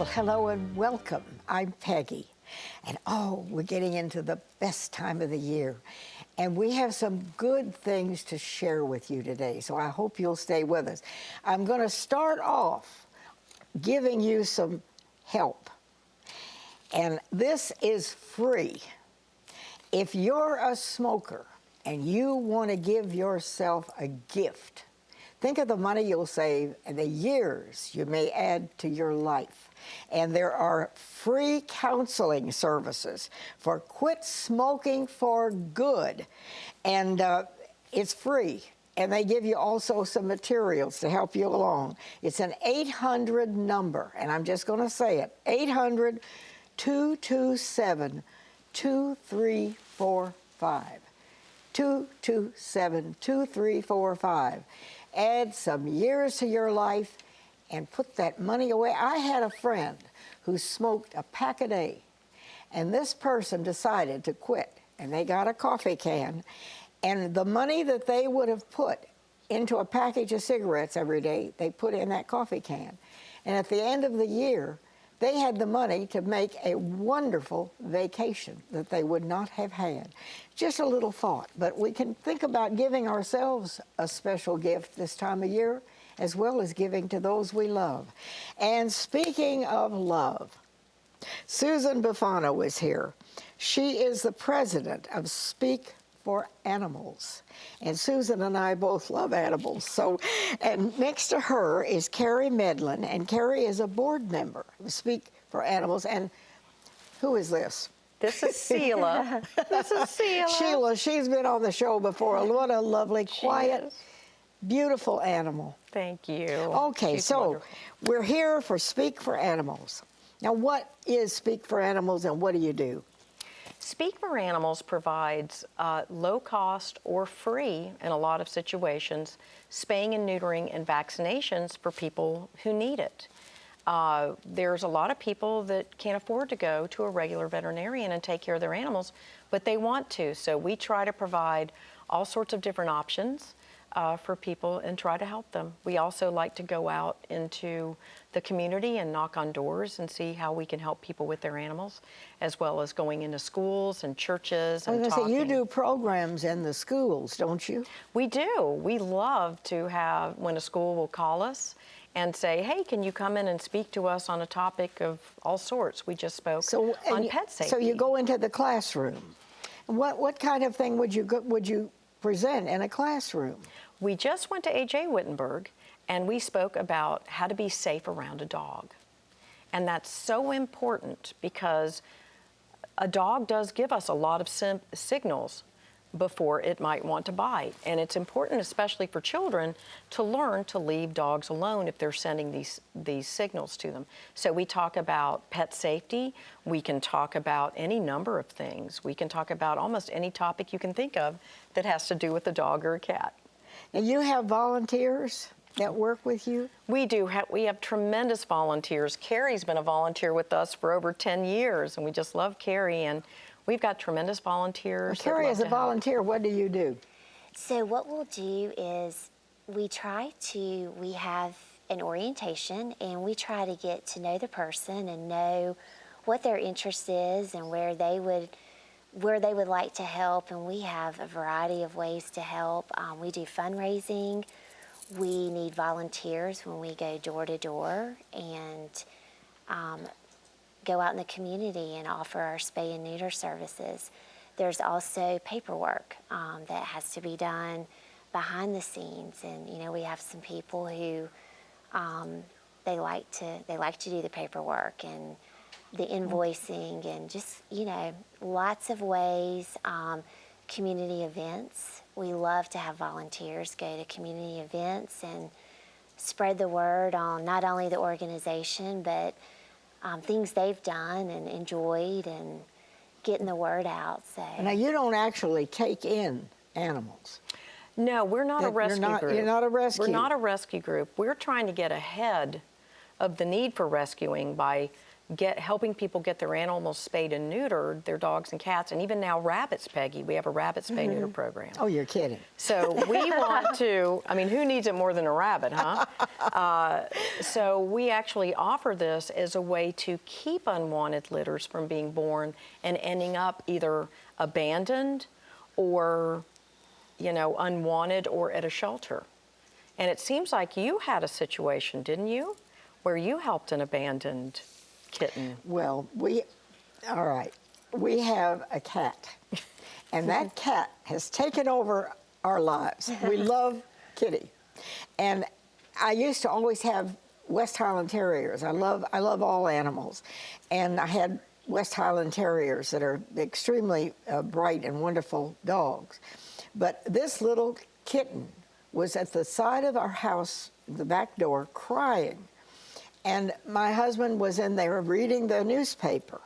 Well, hello and welcome. I'm Peggy. And oh, we're getting into the best time of the year. And we have some good things to share with you today, so I hope you'll stay with us. I'm going to start off giving you some help. And this is free. If you're a smoker and you want to give yourself a gift, think of the money you'll save and the years you may add to your life. And there are free counseling services for quit smoking for good. And it's free. And they give you also some materials to help you along. It's an 800 number, and I'm just going to say it, 800-227-2345. 227-2345. Add some years to your life and put that money away. I had a friend who smoked a pack a day, and this person decided to quit, and they got a coffee can, and the money that they would have put into a package of cigarettes every day, they put in that coffee can. And at the end of the year, they had the money to make a wonderful vacation that they would not have had. Just a little thought, but we can think about giving ourselves a special gift this time of year, as well as giving to those we love. And speaking of love, Susan Bufano is here. She is the president of Speak for Animals. And Susan and I both love animals. So, and next to her is Cary Medlin, and Cary is a board member of Speak for Animals. And who is this? This is Sheila. This is Sheila. Sheila, she's been on the show before. What a lovely, quiet, beautiful animal. Thank you. Okay, She's so wonderful. We're here for Speak for Animals. Now, what is Speak for Animals and what do you do? Speak for Animals provides low cost or free, in a lot of situations, spaying and neutering and vaccinations for people who need it. There's a lot of people that can't afford to go to a regular veterinarian and take care of their animals, but they want to. So we try to provide all sorts of different options for people and try to help them. We also like to go out into the community and knock on doors and see how we can help people with their animals, as well as going into schools and churches and talking. So you do programs in the schools, don't you? We do. We love to have, when a school will call us and say, hey, can you come in and speak to us on a topic of all sorts? We just spoke on pet safety. So you go into the classroom. What kind of thing would you present in a classroom? We just went to A.J. Wittenberg, and we spoke about how to be safe around a dog. And that's so important because a dog does give us a lot of signals before it might want to bite. And it's important, especially for children, to learn to leave dogs alone if they're sending these signals to them. So we talk about pet safety. We can talk about any number of things. We can talk about almost any topic you can think of that has to do with a dog or a cat. And you have volunteers that work with you? We do. We have tremendous volunteers. Cary's been a volunteer with us for over 10 years, and we just love Cary. And we've got tremendous volunteers. Well, Cary, as a volunteer, what do you do? So what we'll do is we have an orientation, and we try to get to know the person and know what their interest is and where they would like to help. And we have a variety of ways to help. We do fundraising. We need volunteers when we go door to door and go out in the community and offer our spay and neuter services. There's also paperwork that has to be done behind the scenes, and we have some people who they like to do the paperwork and the invoicing and just lots of ways. Community events. We love to have volunteers go to community events and spread the word on not only the organization, but things they've done and enjoyed and getting the word out. So now you don't actually take in animals. No, we're not a rescue group. You're not a rescue. We're not a rescue group. We're trying to get ahead of the need for rescuing by helping people get their animals spayed and neutered, their dogs and cats, and even now rabbits, Peggy. We have a rabbit spay neuter program. Oh, you're kidding. So we want to, I mean, who needs it more than a rabbit, huh? So we actually offer this as a way to keep unwanted litters from being born and ending up either abandoned or, you know, unwanted or at a shelter. And it seems like you had a situation, didn't you, where you helped an abandoned kitten? Well, all right, we have a cat, and that cat has taken over our lives. We love Kitty, and I used to always have West Highland Terriers. I love all animals, and I had West Highland Terriers that are extremely bright and wonderful dogs. But this little kitten was at the side of our house, the back door, crying. And my husband was in there reading the newspaper.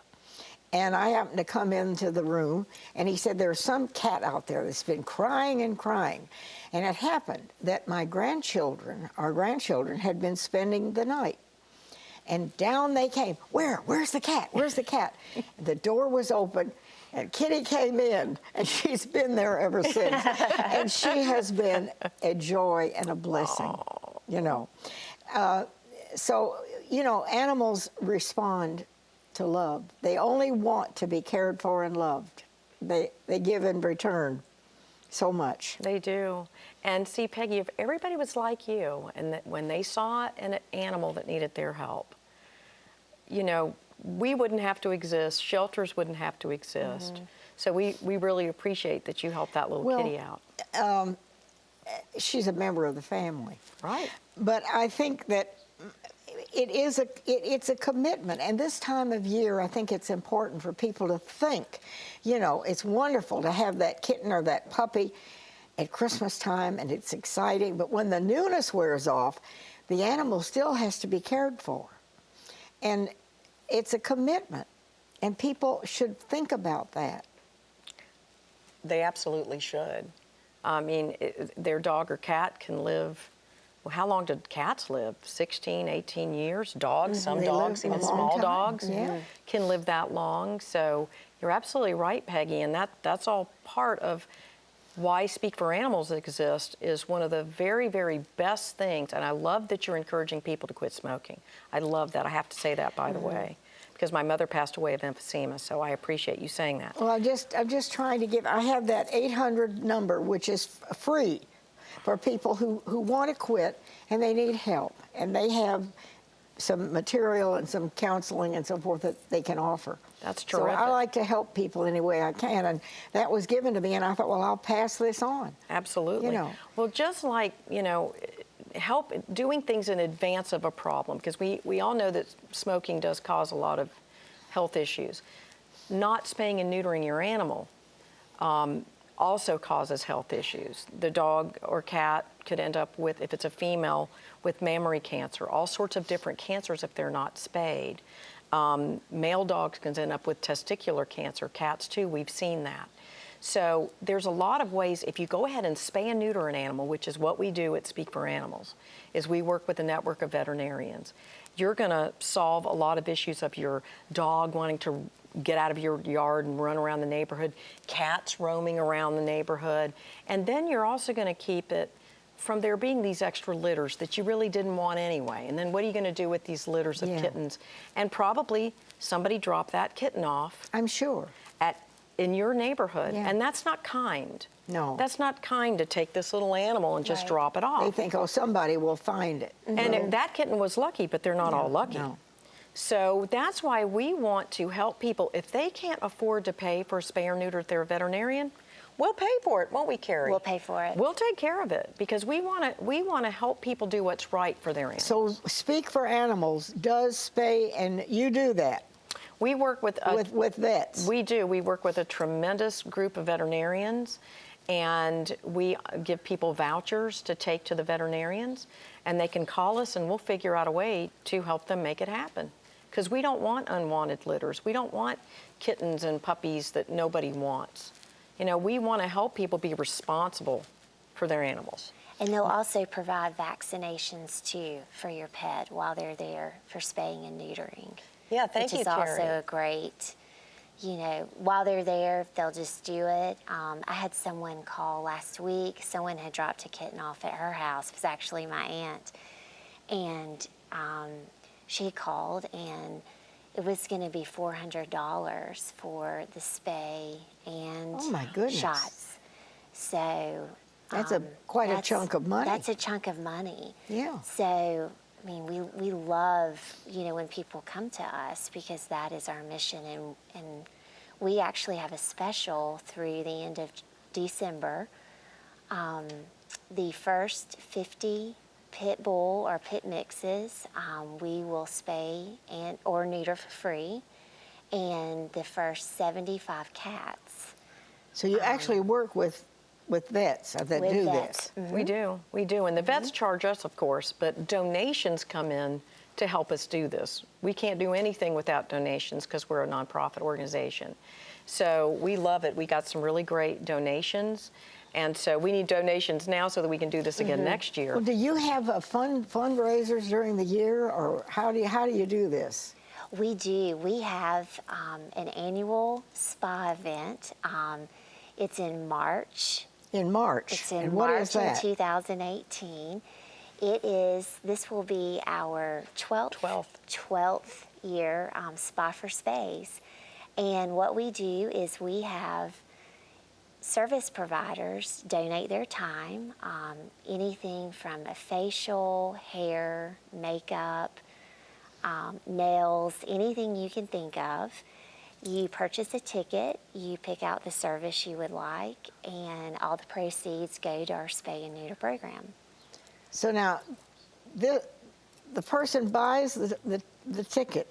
And I happened to come into the room, and he said, there's some cat out there that's been crying and crying. And it happened that our grandchildren had been spending the night. And down they came. Where's the cat? Where's the cat? The door was open, and Kitty came in, and she's been there ever since. And she has been a joy and a blessing, you know. So, you know, animals respond to love. They only want to be cared for and loved. They give in return so much. They do. And see, Peggy, if everybody was like you, and that when they saw an animal that needed their help, you know, we wouldn't have to exist, shelters wouldn't have to exist. So we really appreciate that you helped that little kitty out. She's a member of the family. Right. But I think that it's a commitment, and this time of year I think it's important for people to think, you know, it's wonderful to have that kitten or that puppy at Christmas time, and it's exciting, but when the newness wears off, the animal still has to be cared for. And it's a commitment, and people should think about that. They absolutely should. I mean, their dog or cat can live. Well, how long did cats live? 16, 18 years? Dogs, some They dogs, live a even long small time. dogs, Yeah. can live that long. So you're absolutely right, Peggy, and that's all part of why Speak for Animals exists, is one of the very, very best things. And I love that you're encouraging people to quit smoking. I love that. I have to say that, by the way, because my mother passed away of emphysema, so I appreciate you saying that. Well, I'm just trying to I have that 800 number, which is free for people who want to quit and they need help. And they have some material and some counseling and so forth that they can offer. That's terrific. So I like to help people any way I can. And that was given to me, and I thought, well, I'll pass this on. Absolutely. You know. Well, just like, you know, help doing things in advance of a problem, because we all know that smoking does cause a lot of health issues. Not spaying and neutering your animal also causes health issues. The dog or cat could end up with, if it's a female, with mammary cancer, all sorts of different cancers if they're not spayed. Male dogs can end up with testicular cancer, cats too, we've seen that. So there's a lot of ways, if you go ahead and spay and neuter an animal, which is what we do at Speak for Animals, is we work with a network of veterinarians. You're gonna solve a lot of issues of your dog wanting to get out of your yard and run around the neighborhood, cats roaming around the neighborhood, and then you're also gonna keep it from there being these extra litters that you really didn't want anyway. And then what are you gonna do with these litters of kittens? And probably somebody dropped that kitten off. I'm sure. In your neighborhood, Yeah. and that's not kind. No. That's not kind to take this little animal and just drop it off. They think, oh, somebody will find it. And that kitten was lucky, but they're not all lucky. No. So that's why we want to help people. If they can't afford to pay for a spay or neuter their veterinarian, we'll pay for it, won't we, Cary? We'll pay for it. We'll take care of it, because we want to help people do what's right for their animals. So Speak for Animals does spay, and you do that. We work with vets. We do. We work with a tremendous group of veterinarians, and we give people vouchers to take to the veterinarians, and they can call us and we'll figure out a way to help them make it happen. Because we don't want unwanted litters. We don't want kittens and puppies that nobody wants. You know, we want to help people be responsible for their animals. And they'll also provide vaccinations too for your pet while they're there for spaying and neutering. Yeah, thank you, Which is also Cary. a great, while they're there, they'll just do it. I had someone call last week. Someone had dropped a kitten off at her house. It was actually my aunt. And she called, and it was going to be $400 for the spay and Oh, my goodness. shots. So That's quite a chunk of money. That's a chunk of money. Yeah. So, I mean, we love, when people come to us because that is our mission. And we actually have a special through the end of December. The first 50 pit bull or pit mixes, we will spay or neuter for free. And the first 75 cats. So you actually work with vets that With do vets. this. We do. And the vets charge us, of course, but donations come in to help us do this. We can't do anything without donations because we're a nonprofit organization. So we love it. We got some really great donations. And so we need donations now so that we can do this again next year. Well, do you have fundraisers during the year, or how do you do this? We do. We have an annual spa event. It's in March. In March. It's in and what March is that? in 2018. This will be our 12th year Spa for Space. And what we do is we have service providers donate their time, anything from a facial, hair, makeup, nails, anything you can think of. You purchase a ticket, you pick out the service you would like, and all the proceeds go to our spay and neuter program. So now, the person buys the ticket,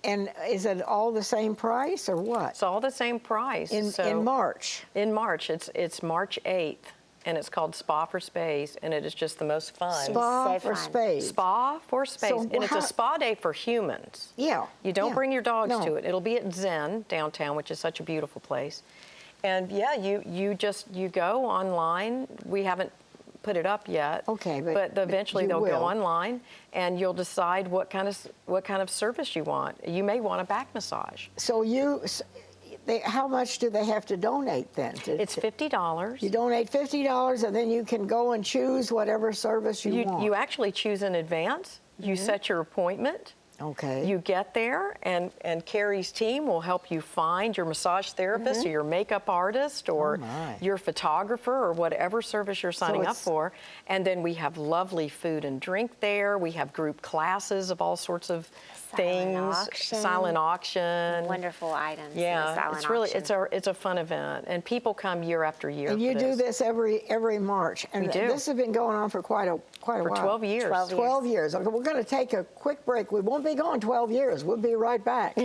and is it all the same price or what? It's all the same price. In March. In March. It's March 8th, and it's called Spa for Space, and it is just the most fun. Spa so for fun. Space. Spa for Space, So and it's a spa day for humans. Yeah. You don't yeah. bring your dogs No. to it. It'll be at Zen downtown, which is such a beautiful place. And yeah, you go online. We haven't put it up yet. Okay, but eventually you they'll go will. online, and you'll decide what kind of service you want. You may want a back massage. So how much do they have to donate then? It's $50. You donate $50, and then you can go and choose whatever service you want. You actually choose in advance. You set your appointment. Okay. You get there, and Cary's team will help you find your massage therapist or your makeup artist or my. your photographer or whatever service you're signing up it's- for. And then we have lovely food and drink there. We have group classes of all sorts of things. Silent auction. Wonderful items. in the Yeah, silent it's really auction. it's a fun event, and people come year after year. And you for do this every March, and We do. this has been going on for quite a for while. 12 years. 12 years. Okay, we're going to take a quick break. We won't be going 12 years. We'll be right back.